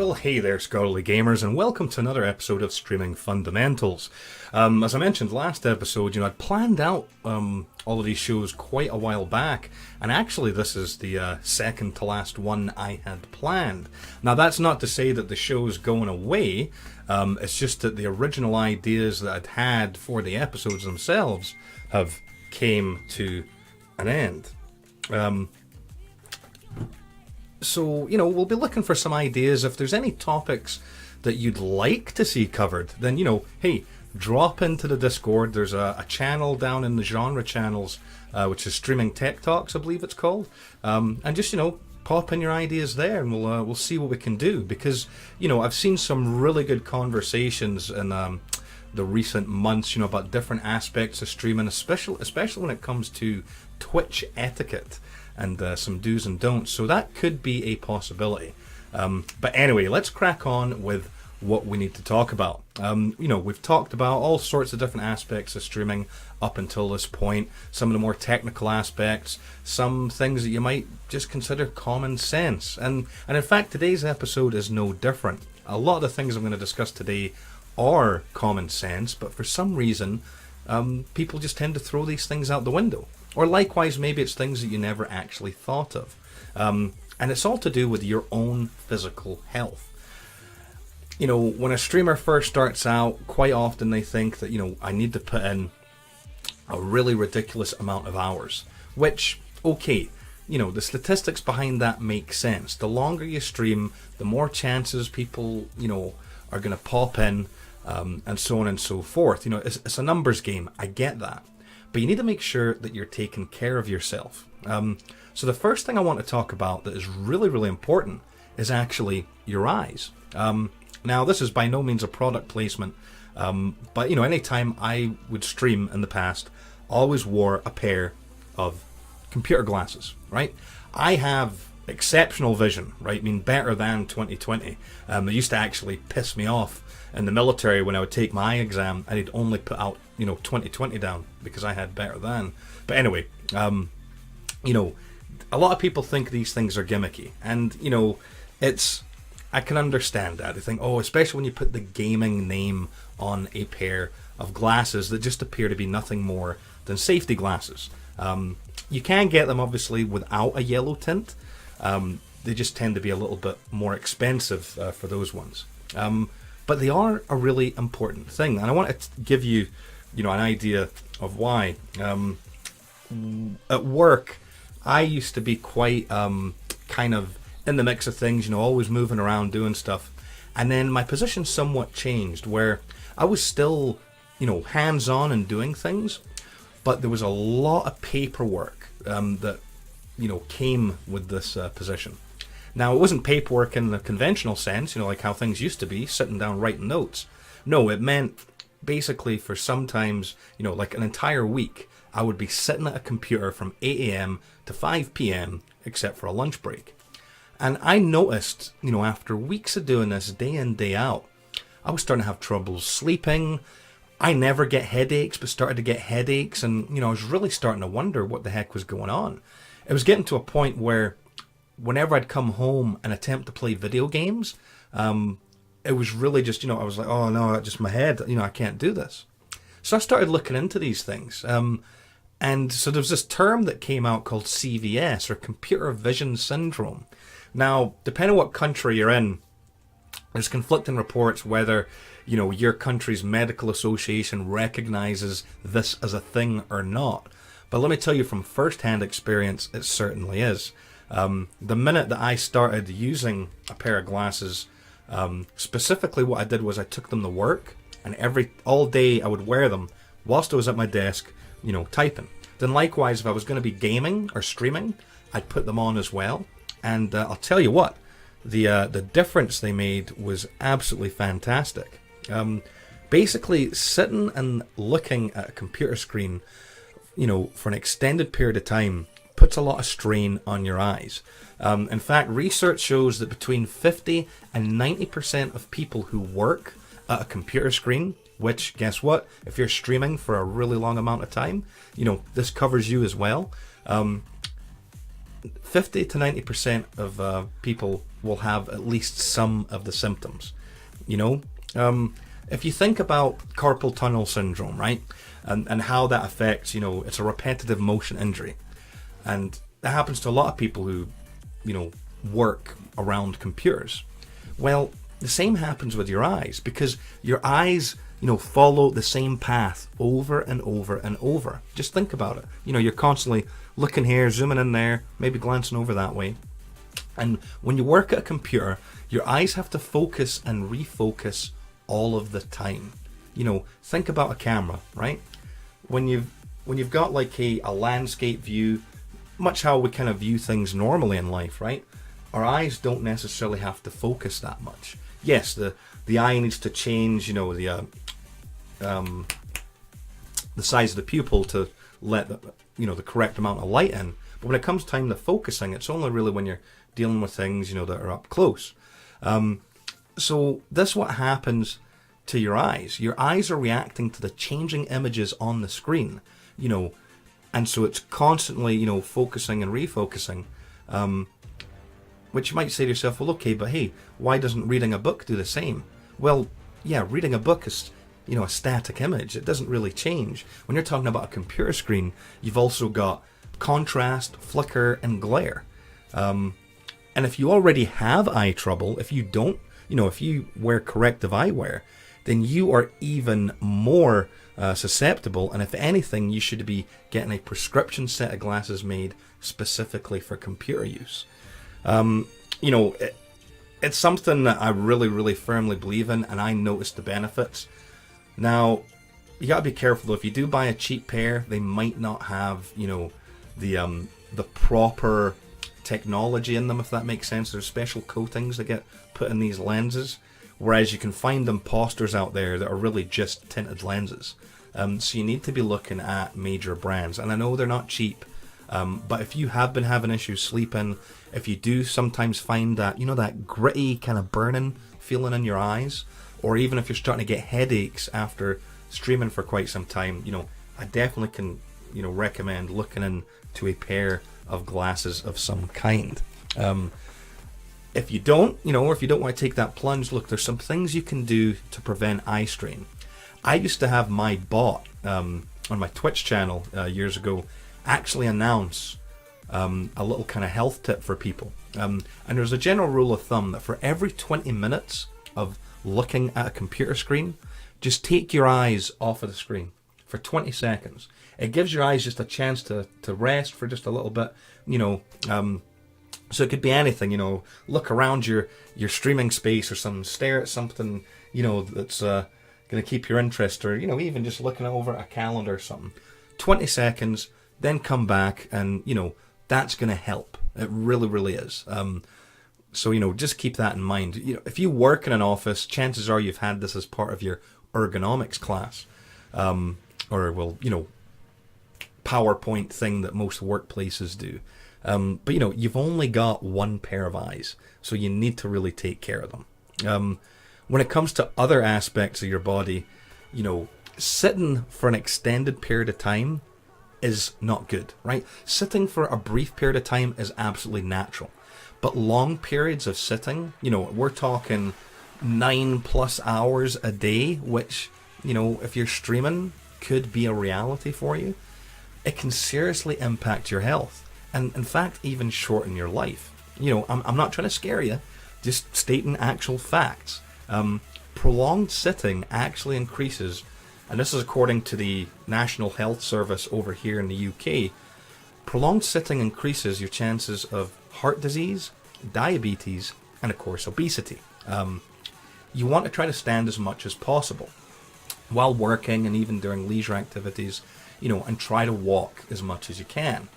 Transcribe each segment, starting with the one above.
Well, hey there, scholarly gamers, and welcome to another episode of Streaming Fundamentals. As I mentioned last episode, I'd planned out all of these shows quite a while back, and actually this is the second to last one I had planned. Now, that's not to say that the show's going away, it's just that the original ideas that I'd had for the episodes themselves have came to an end. So, we'll be looking for some ideas. If there's any topics that you'd like to see covered, then, hey, drop into the Discord. There's a channel down in the genre channels, which is Streaming Tech Talks, I believe it's called. And just, pop in your ideas there and we'll see what we can do. Because, I've seen some really good conversations in the recent months, about different aspects of streaming, especially when it comes to Twitch etiquette and some do's and don'ts, so that could be a possibility. But anyway, let's crack on with what we need to talk about. We've talked about all sorts of different aspects of streaming up until this point, some of the more technical aspects, some things that you might just consider common sense, and in fact today's episode is no different. A lot of the things I'm going to discuss today are common sense, but for some reason people just tend to throw these things out the window. Or likewise, maybe it's things that you never actually thought of. And it's all to do with your own physical health. When a streamer first starts out, quite often they think that, I need to put in a really ridiculous amount of hours. Which, okay, the statistics behind that make sense. The longer you stream, the more chances people, are going to pop in, and so on and so forth. It's a numbers game. I get that. But you need to make sure that you're taking care of yourself. So the first thing I want to talk about that is really, really important is actually your eyes. Now, this is by no means a product placement, but anytime I would stream in the past, I always wore a pair of computer glasses, right? I have exceptional vision, right? I mean, better than 20/20. It used to actually piss me off in the military when I would take my exam and I'd only put out 20/20 down because I had better than. But anyway, a lot of people think these things are gimmicky, and I can understand that. They think, especially when you put the gaming name on a pair of glasses that just appear to be nothing more than safety glasses. You can get them obviously without a yellow tint. They just tend to be a little bit more expensive for those ones. But they are a really important thing, and I want to give you, an idea of why. At work, I used to be quite kind of in the mix of things, always moving around doing stuff, and then my position somewhat changed, where I was still, hands-on and doing things, but there was a lot of paperwork that, came with this position. Now, it wasn't paperwork in the conventional sense, like how things used to be, sitting down writing notes. No, it meant basically for sometimes, like an entire week, I would be sitting at a computer from 8 a.m. to 5 p.m. except for a lunch break. And I noticed, after weeks of doing this day in, day out, I was starting to have trouble sleeping. I never get headaches, but started to get headaches. And, I was really starting to wonder what the heck was going on. It was getting to a point where whenever I'd come home and attempt to play video games, it was really just, I was like, oh no, just my head, I can't do this. So I started looking into these things. And so there's this term that came out called CVS, or Computer Vision Syndrome. Now, depending on what country you're in, there's conflicting reports whether, your country's medical association recognizes this as a thing or not. But let me tell you from first-hand experience, it certainly is. The minute that I started using a pair of glasses, specifically what I did was I took them to work, and all day I would wear them whilst I was at my desk, typing. Then likewise, if I was going to be gaming or streaming, I'd put them on as well. And I'll tell you what, the difference they made was absolutely fantastic. Basically, sitting and looking at a computer screen, for an extended period of time puts a lot of strain on your eyes. In fact, research shows that between 50 and 90% of people who work at a computer screen, which, guess what, if you're streaming for a really long amount of time, this covers you as well. 50 to 90% of people will have at least some of the symptoms. You know, if you think about carpal tunnel syndrome, right, and how that affects, you know, it's a repetitive motion injury, and that happens to a lot of people who, you know, work around computers. Well, the same happens with your eyes, because your eyes, you know, follow the same path over and over and over. Just think about it. You know, you're constantly looking here, zooming in there, maybe glancing over that way. And when you work at a computer, your eyes have to focus and refocus all of the time. You know, think about a camera, right? When you've got like a landscape view, much how we kind of view things normally in life, right? Our eyes don't necessarily have to focus that much. Yes, the eye needs to change, you know, the size of the pupil to let the correct amount of light in. But when it comes time to focusing, it's only really when you're dealing with things, you know, that are up close. So this is what happens to your eyes. Your eyes are reacting to the changing images on the screen, you know, and so it's constantly, you know, focusing and refocusing. Which you might say to yourself, well, okay, but hey, why doesn't reading a book do the same? Well, yeah, reading a book is, you know, a static image. It doesn't really change. When you're talking about a computer screen, you've also got contrast, flicker, and glare. And if you already have eye trouble, if you don't, you know, if you wear corrective eyewear, then you are even more susceptible. And if anything, you should be getting a prescription set of glasses made specifically for computer use. You know, it's something that I really, really firmly believe in, and I notice the benefits. Now, you gotta be careful though. If you do buy a cheap pair, they might not have, you know, the proper technology in them, if that makes sense. There's special coatings that get put in these lenses, whereas you can find imposters out there that are really just tinted lenses. So you need to be looking at major brands, and I know they're not cheap. But if you have been having issues sleeping, if you do sometimes find that, you know, that gritty kind of burning feeling in your eyes, or even if you're starting to get headaches after streaming for quite some time, you know, I definitely can, you know, recommend looking into a pair of glasses of some kind. If you don't, you know, or if you don't want to take that plunge, look, there's some things you can do to prevent eye strain. I used to have my bot on my Twitch channel years ago actually announce a little kind of health tip for people. And there's a general rule of thumb that for every 20 minutes of looking at a computer screen, just take your eyes off of the screen for 20 seconds. It gives your eyes just a chance to rest for just a little bit, you know. So it could be anything, you know, look around your streaming space or something, stare at something, you know, that's going to keep your interest, or, you know, even just looking over a calendar or something. 20 seconds, then come back, and, you know, that's going to help. It really, really is. So, you know, just keep that in mind. You know, if you work in an office, chances are you've had this as part of your ergonomics class, or, well, you know, PowerPoint thing that most workplaces do. But, you know, you've only got one pair of eyes, so you need to really take care of them. When it comes to other aspects of your body, you know, sitting for an extended period of time is not good, right? Sitting for a brief period of time is absolutely natural. But long periods of sitting, you know, we're talking 9+ hours a day, which, you know, if you're streaming, could be a reality for you. It can seriously impact your health, and in fact even shorten your life. You know, I'm not trying to scare you, just stating actual facts. Prolonged sitting actually increases, and this is according to the National Health Service over here in the UK, prolonged sitting increases your chances of heart disease, diabetes, and of course obesity. You want to try to stand as much as possible while working and even during leisure activities, you know, and try to walk as much as you can.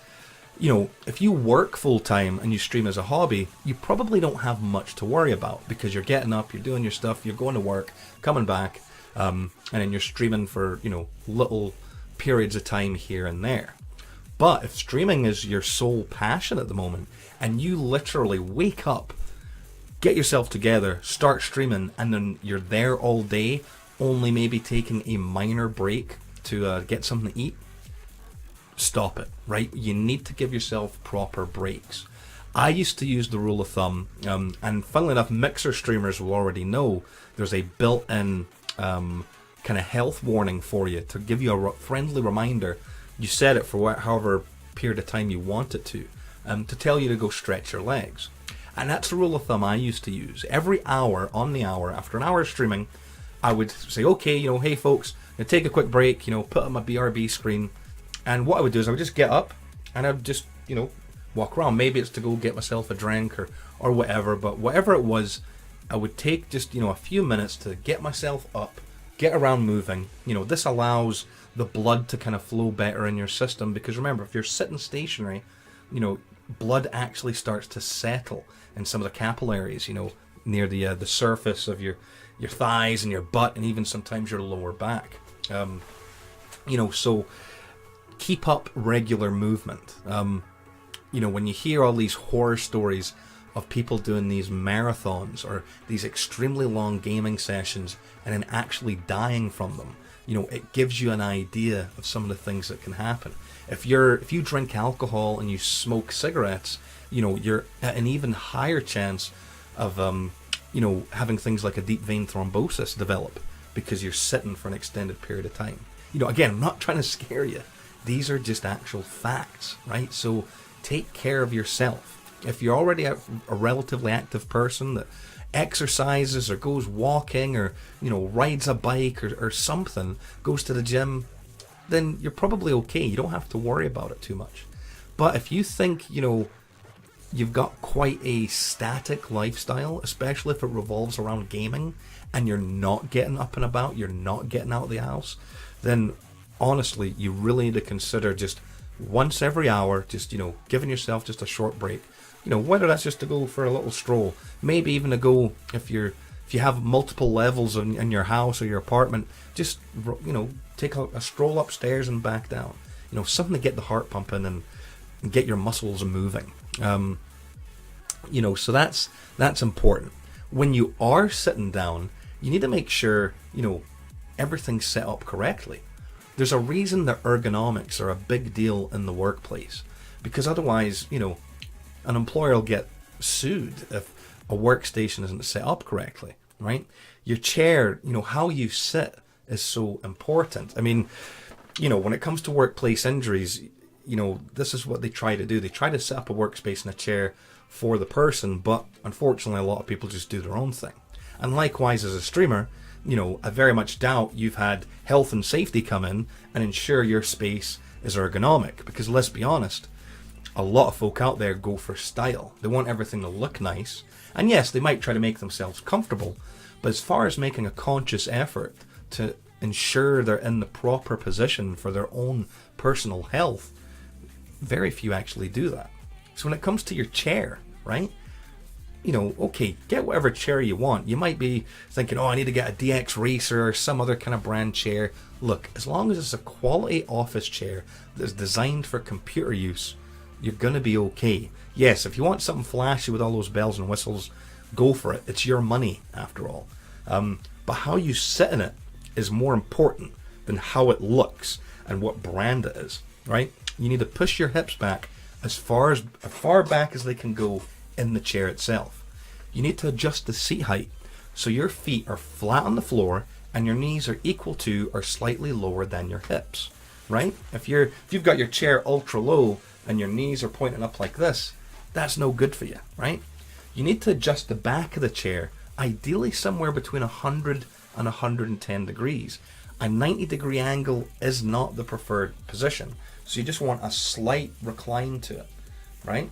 You know, if you work full time and you stream as a hobby, you probably don't have much to worry about, because you're getting up, you're doing your stuff, you're going to work, coming back, and then you're streaming for, you know, little periods of time here and there. But if streaming is your sole passion at the moment, and you literally wake up, get yourself together, start streaming, and then you're there all day, only maybe taking a minor break to get something to eat, stop it, right? You need to give yourself proper breaks. I used to use the rule of thumb, and funnily enough, mixer streamers will already know there's a built-in kind of health warning for you to give you a friendly reminder. You set it for however period of time you want it to tell you to go stretch your legs. And that's the rule of thumb I used to use. Every hour, on the hour, after an hour of streaming, I would say, okay, hey folks, take a quick break, put on my BRB screen. And what I would do is I would just get up and I would just, walk around. Maybe it's to go get myself a drink or whatever, but whatever it was, I would take just, a few minutes to get myself up, get around moving. This allows the blood to kind of flow better in your system, because remember, if you're sitting stationary, blood actually starts to settle in some of the capillaries, near the surface of your thighs and your butt, and even sometimes your lower back. So keep up regular movement. When you hear all these horror stories of people doing these marathons or these extremely long gaming sessions and then actually dying from them, it gives you an idea of some of the things that can happen. If you drink alcohol and you smoke cigarettes, you're at an even higher chance of having things like a deep vein thrombosis develop, because you're sitting for an extended period of time. Again, I'm not trying to scare you. These are just actual facts, right? So take care of yourself. If you're already a relatively active person that exercises or goes walking or rides a bike or something, goes to the gym, then you're probably okay. You don't have to worry about it too much. But if you think you've got quite a static lifestyle, especially if it revolves around gaming, and you're not getting up and about, you're not getting out of the house, then honestly, you really need to consider just once every hour, just giving yourself just a short break. Whether that's just to go for a little stroll, maybe even to go, if you have multiple levels in your house or your apartment, just take a stroll upstairs and back down. Something to get the heart pumping and get your muscles moving. So that's important. When you are sitting down, you need to make sure everything's set up correctly. There's a reason that ergonomics are a big deal in the workplace, because otherwise, an employer will get sued if a workstation isn't set up correctly, right? Your chair, how you sit is so important. I mean, when it comes to workplace injuries, this is what they try to do. They try to set up a workspace and a chair for the person, but unfortunately a lot of people just do their own thing. And likewise, as a streamer, I very much doubt you've had health and safety come in and ensure your space is ergonomic, because let's be honest, a lot of folk out there go for style. They want everything to look nice, and yes, they might try to make themselves comfortable, but as far as making a conscious effort to ensure they're in the proper position for their own personal health, very few actually do that. So when it comes to your chair, right? Okay, get whatever chair you want. You might be thinking, I need to get a DX Racer or some other kind of brand chair. Look, as long as it's a quality office chair that's designed for computer use, you're going to be okay. Yes, if you want something flashy with all those bells and whistles, go for it. It's your money, after all. But how you sit in it is more important than how it looks and what brand it is, right? You need to push your hips back as far back as they can go in the chair itself. You need to adjust the seat height so your feet are flat on the floor and your knees are equal to or slightly lower than your hips, right? If you've got your chair ultra low and your knees are pointing up like this, that's no good for you, right? You need to adjust the back of the chair, ideally somewhere between 100 and 110 degrees. A 90-degree angle is not the preferred position, so you just want a slight recline to it, right?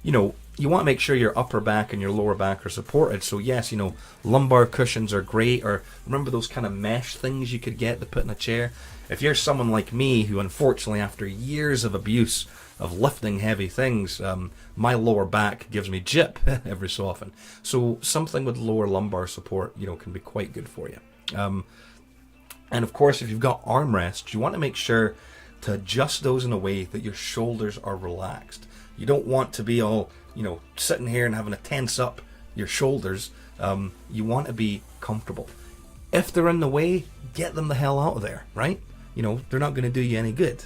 You want to make sure your upper back and your lower back are supported. So yes, lumbar cushions are great, or remember those kind of mesh things you could get to put in a chair. If you're someone like me, who unfortunately after years of abuse of lifting heavy things, my lower back gives me jip every so often. So something with lower lumbar support, can be quite good for you. And of course, if you've got armrests, you want to make sure to adjust those in a way that your shoulders are relaxed. You don't want to be all, sitting here and having to tense up your shoulders. You want to be comfortable. If they're in the way, get them the hell out of there, right? They're not going to do you any good.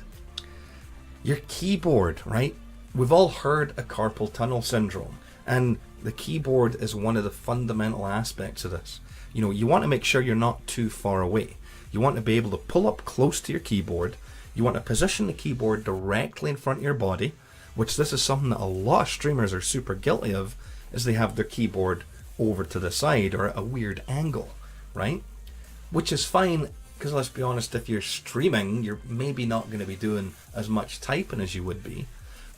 Your keyboard, right? We've all heard of carpal tunnel syndrome, and the keyboard is one of the fundamental aspects of this. You want to make sure you're not too far away. You want to be able to pull up close to your keyboard. You want to position the keyboard directly in front of your body, which this is something that a lot of streamers are super guilty of, is they have their keyboard over to the side or at a weird angle, right? Which is fine, because let's be honest, if you're streaming, you're maybe not going to be doing as much typing as you would be.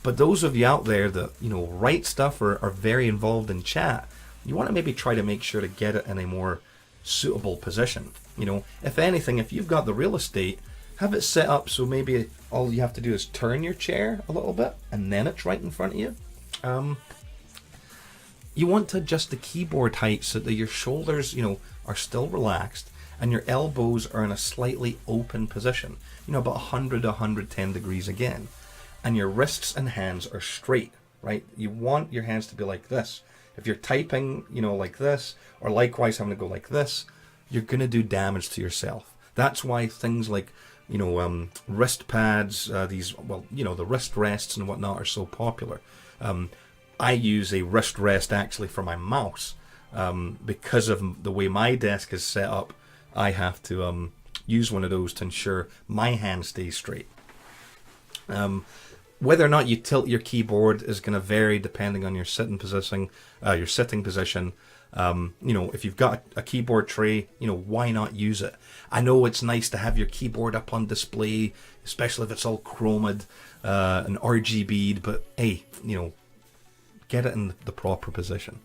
But those of you out there that, write stuff or are very involved in chat, you want to maybe try to make sure to get it in a more suitable position. If anything, if you've got the real estate, have it set up so maybe all you have to do is turn your chair a little bit and then it's right in front of you. You want to adjust the keyboard height so that your shoulders, are still relaxed and your elbows are in a slightly open position, about 100 to 110 degrees again. And your wrists and hands are straight, right? You want your hands to be like this. If you're typing, like this, or likewise having to go like this, you're going to do damage to yourself. That's why things like, wrist pads, the wrist rests and whatnot are so popular. I use a wrist rest actually for my mouse. Because of the way my desk is set up, I have to use one of those to ensure my hand stays straight. Whether or not you tilt your keyboard is going to vary depending on your sitting position. If you've got a keyboard tray, why not use it? I know it's nice to have your keyboard up on display, especially if it's all chromed and RGB'd, but hey, get it in the proper position.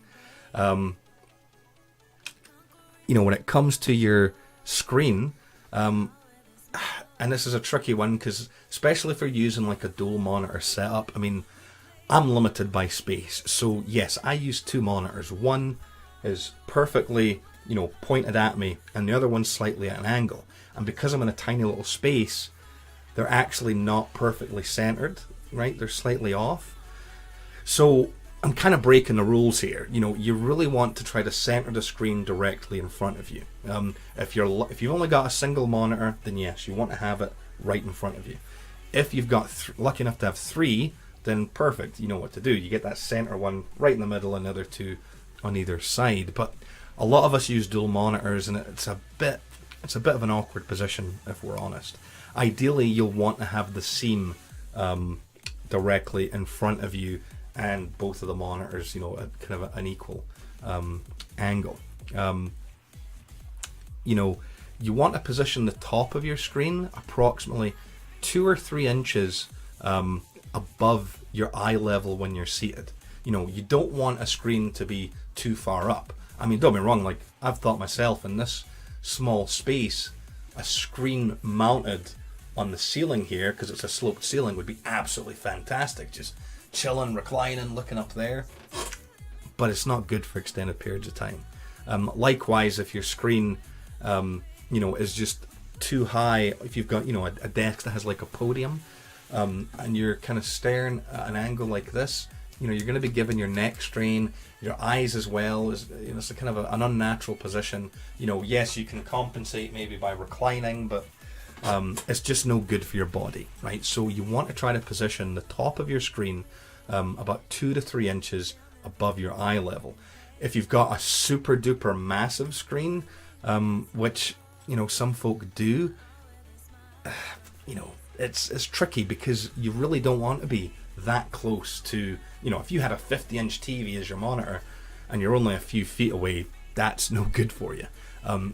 When it comes to your screen, and this is a tricky one because especially if you're using like a dual monitor setup, I'm limited by space. So yes, I use two monitors. One is perfectly, pointed at me and the other one's slightly at an angle. And because I'm in a tiny little space, they're actually not perfectly centered, right? They're slightly off. So I'm kind of breaking the rules here. You really want to try to center the screen directly in front of you. If you've only got a single monitor, then yes, you want to have it right in front of you. If you've got lucky enough to have three, then perfect. You know what to do. You get that center one right in the middle and the other two on either side. But a lot of us use dual monitors, and it's a bit of an awkward position if we're honest. Ideally, you'll want to have the seam directly in front of you, and both of the monitors, at kind of an equal angle. You want to position the top of your screen approximately 2 or 3 inches above your eye level when you're seated. You don't want a screen to be too far up. Don't get me wrong, like I've thought myself, in this small space, a screen mounted on the ceiling here, because it's a sloped ceiling, would be absolutely fantastic. Just chilling, reclining, looking up there. But it's not good for extended periods of time. Likewise, if your screen, is just too high, if you've got, a desk that has like a podium, and you're kind of staring at an angle like this, you're going to be giving your neck strain, your eyes as well. It's a kind of an unnatural position. Yes, you can compensate maybe by reclining, but it's just no good for your body, right? So you want to try to position the top of your screen about 2 to 3 inches above your eye level. If you've got a super duper massive screen, which some folk do, it's tricky because you really don't want to be that close to, if you had a 50-inch TV as your monitor and you're only a few feet away, that's no good for you.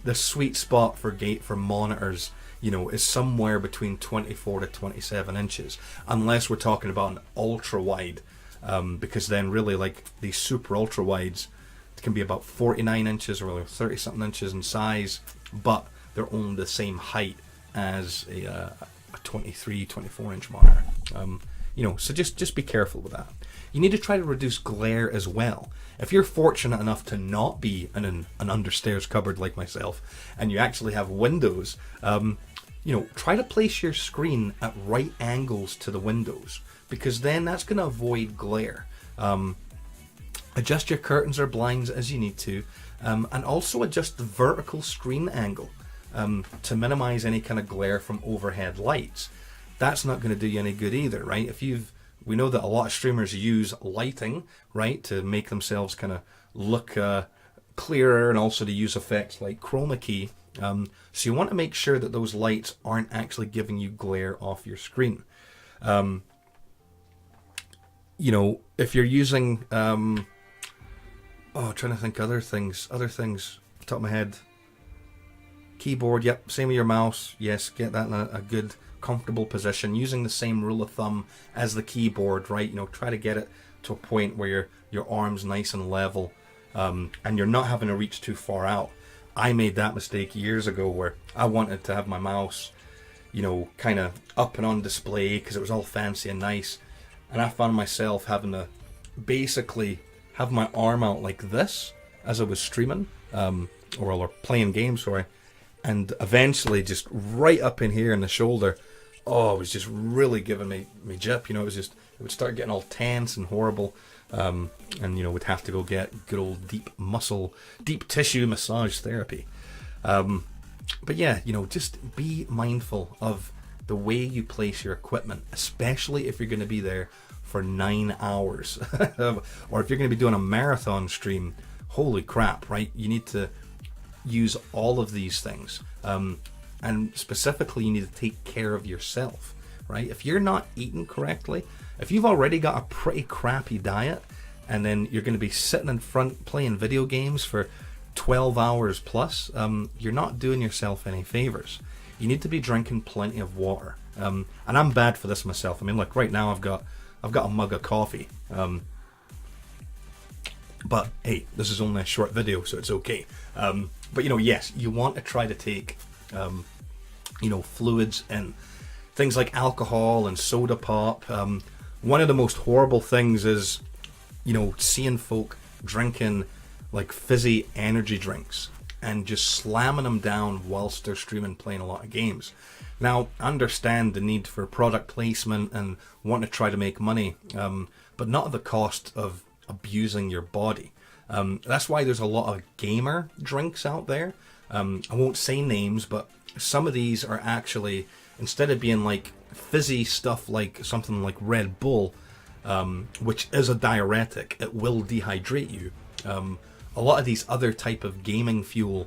The sweet spot for monitors, is somewhere between 24 to 27 inches, unless we're talking about an ultra wide, because then really like these super ultra wides can be about 49 inches or 30 something inches in size, but they're only the same height as a 23, 24 inch monitor. So just be careful with that. You need to try to reduce glare as well. If you're fortunate enough to not be in an understairs cupboard like myself, and you actually have windows, try to place your screen at right angles to the windows, because then that's going to avoid glare. Adjust your curtains or blinds as you need to, and also adjust the vertical screen angle to minimize any kind of glare from overhead lights. that's not going to do you any good either, right? We know that a lot of streamers use lighting, right, to make themselves kind of look clearer, and also to use effects like chroma key. So you want to make sure that those lights aren't actually giving you glare off your screen. If you're using, trying to think other things, top of my head. Keyboard, yep, same with your mouse. Yes, get that in a good, comfortable position, using the same rule of thumb as the keyboard, right? Try to get it to a point where your arm's nice and level, and you're not having to reach too far out. I made that mistake years ago where I wanted to have my mouse, kind of up and on display because it was all fancy and nice, and I found myself having to basically have my arm out like this as I was streaming, or playing games, sorry. And eventually, just right up in here in the shoulder, it was just really giving me jip. It would start getting all tense and horrible, and would have to go get good old deep tissue massage therapy. But yeah, just be mindful of the way you place your equipment, especially if you're going to be there for 9 hours, or if you're going to be doing a marathon stream. Holy crap, right? You need to use all of these things, and specifically you need to take care of yourself, right? If you're not eating correctly, if you've already got a pretty crappy diet, and then you're going to be sitting in front playing video games for 12 hours plus, you're not doing yourself any favors. You need to be drinking plenty of water, and I'm bad for this myself. I mean, look, right now I've got a mug of coffee, but hey, this is only a short video, so it's okay. But yes, you want to try to take fluids and things like alcohol and soda pop. One of the most horrible things is seeing folk drinking like fizzy energy drinks and just slamming them down whilst they're streaming, playing a lot of games. Now, I understand the need for product placement and want to try to make money, but not at the cost of abusing your body. That's why there's a lot of gamer drinks out there. I won't say names, but some of these are actually, instead of being like fizzy stuff like something like Red Bull, which is a diuretic, it will dehydrate you. A lot of these other type of gaming fuel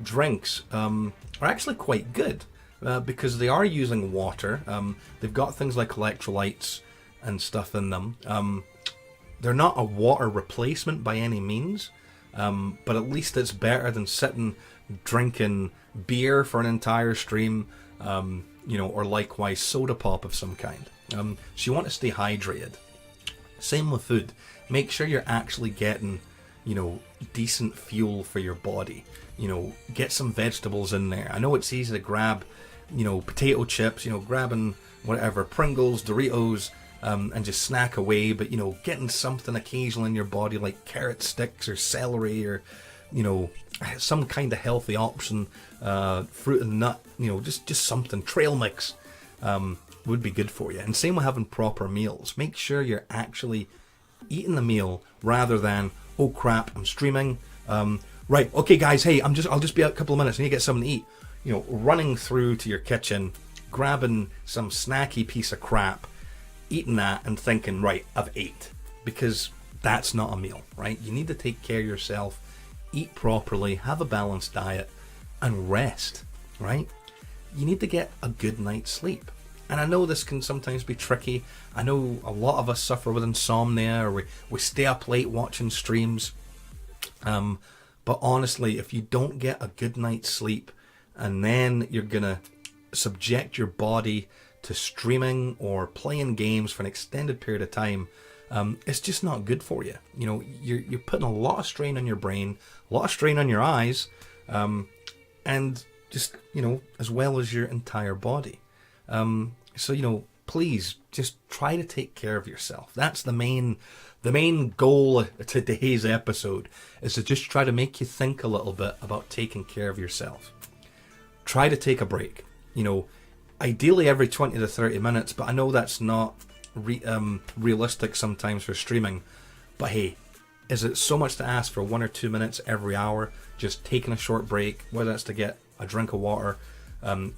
drinks are actually quite good, because they are using water. They've got things like electrolytes and stuff in them. They're not a water replacement by any means, but at least it's better than sitting drinking beer for an entire stream, or likewise soda pop of some kind. So you want to stay hydrated. Same with food. Make sure you're actually getting, decent fuel for your body. Get some vegetables in there. I know it's easy to grab, potato chips, grabbing whatever, Pringles, Doritos, and just snack away, but getting something occasional in your body like carrot sticks or celery, or some kind of healthy option, fruit and nut, just something, trail mix, would be good for you. And same with having proper meals. Make sure you're actually eating the meal rather than, oh crap, I'm streaming, right, okay guys, hey, I'll just be out a couple of minutes, I need to get something to eat. Running through to your kitchen, grabbing some snacky piece of crap, eating that and thinking, right, I've ate, because that's not a meal, right? You need to take care of yourself, eat properly, have a balanced diet, and rest, right? You need to get a good night's sleep. And I know this can sometimes be tricky. I know a lot of us suffer with insomnia, or we stay up late watching streams. But honestly, if you don't get a good night's sleep, and then you're going to subject your body to streaming or playing games for an extended period of time, it's just not good for you. You're putting a lot of strain on your brain, a lot of strain on your eyes, and just, as well as your entire body. So, please just try to take care of yourself. That's the main goal of today's episode, is to just try to make you think a little bit about taking care of yourself. Try to take a break. Ideally every 20 to 30 minutes, but I know that's not realistic sometimes for streaming. But hey, is it so much to ask for 1 or 2 minutes every hour, just taking a short break, whether that's to get a drink of water,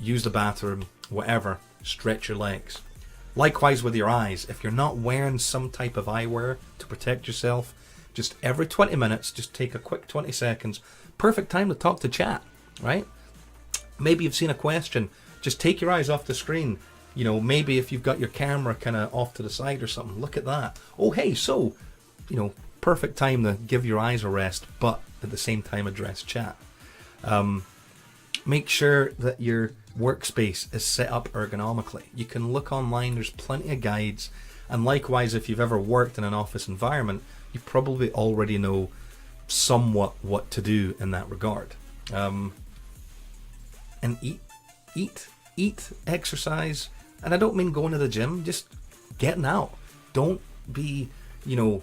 use the bathroom, whatever? stretch your legs. Likewise with your eyes. If you're not wearing some type of eyewear to protect yourself, just every 20 minutes, just take a quick 20 seconds. Perfect time to talk to chat, right? Maybe you've seen a question. Just take your eyes off the screen. You know, maybe if you've got your camera kind of off to the side or something, look at that. Oh, hey, so, you know, perfect time to give your eyes a rest, but at the same time address chat. Make sure that your workspace is set up ergonomically. You can look online, there's plenty of guides, and likewise, if you've ever worked in an office environment, you probably already know somewhat what to do in that regard. And eat, exercise, and I don't mean going to the gym, just getting out. Don't be, you know,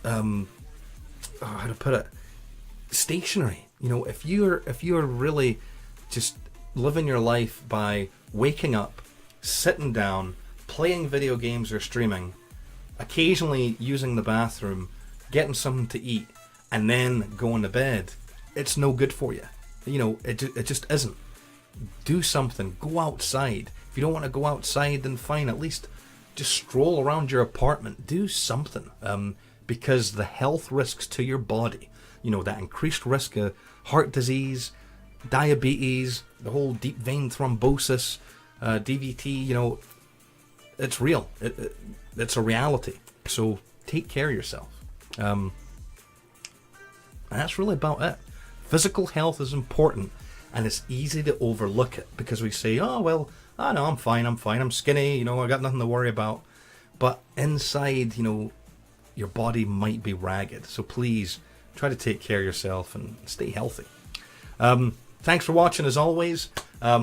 how to put it, stationary. You know, if you're really just living your life by waking up, sitting down, playing video games or streaming, occasionally using the bathroom, getting something to eat, and then going to bed, it's no good for you. You know, it just isn't. Do something. Go outside. If you don't want to go outside, then fine. At least just stroll around your apartment. Do something. Because the health risks to your body, you know, that increased risk of heart disease, diabetes, the whole deep vein thrombosis, DVT, you know, it's real. It's a reality. So take care of yourself. And that's really about it. Physical health is important, and it's easy to overlook it because we say, oh, well, I know, I'm fine, I'm skinny, you know, I got nothing to worry about. But inside, you know, your body might be ragged. So please try to take care of yourself and stay healthy. Thanks for watching as always.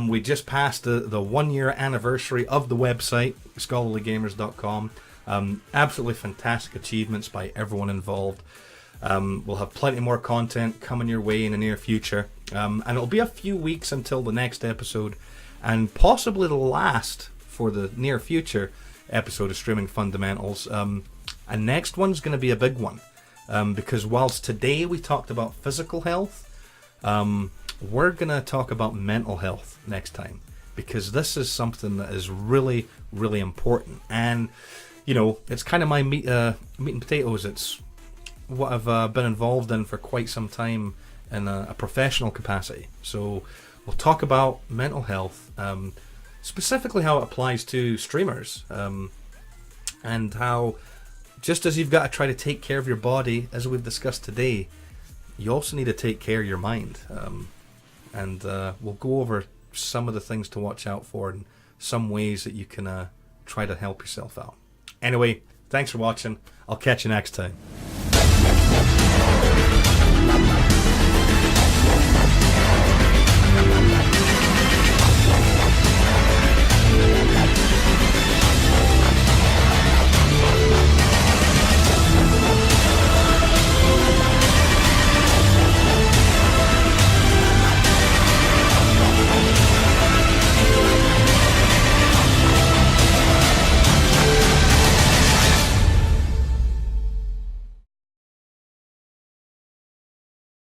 We just passed the 1 year anniversary of the website, scholarlygamers.com. Absolutely fantastic achievements by everyone involved. We'll have plenty more content coming your way in the near future. And it'll be a few weeks until the next episode, and possibly the last for the near future episode of Streaming Fundamentals. And next one's going to be a big one, because whilst today we talked about physical health, we're going to talk about mental health next time, because this is something that is really, really important. And, you know, it's kind of my meat and potatoes. It's what I've been involved in for quite some time in a professional capacity. So we'll talk about mental health, specifically how it applies to streamers, and how, just as you've got to try to take care of your body, as we've discussed today, you also need to take care of your mind. And we'll go over some of the things to watch out for and some ways that you can try to help yourself out. Anyway, thanks for watching. I'll catch you next time.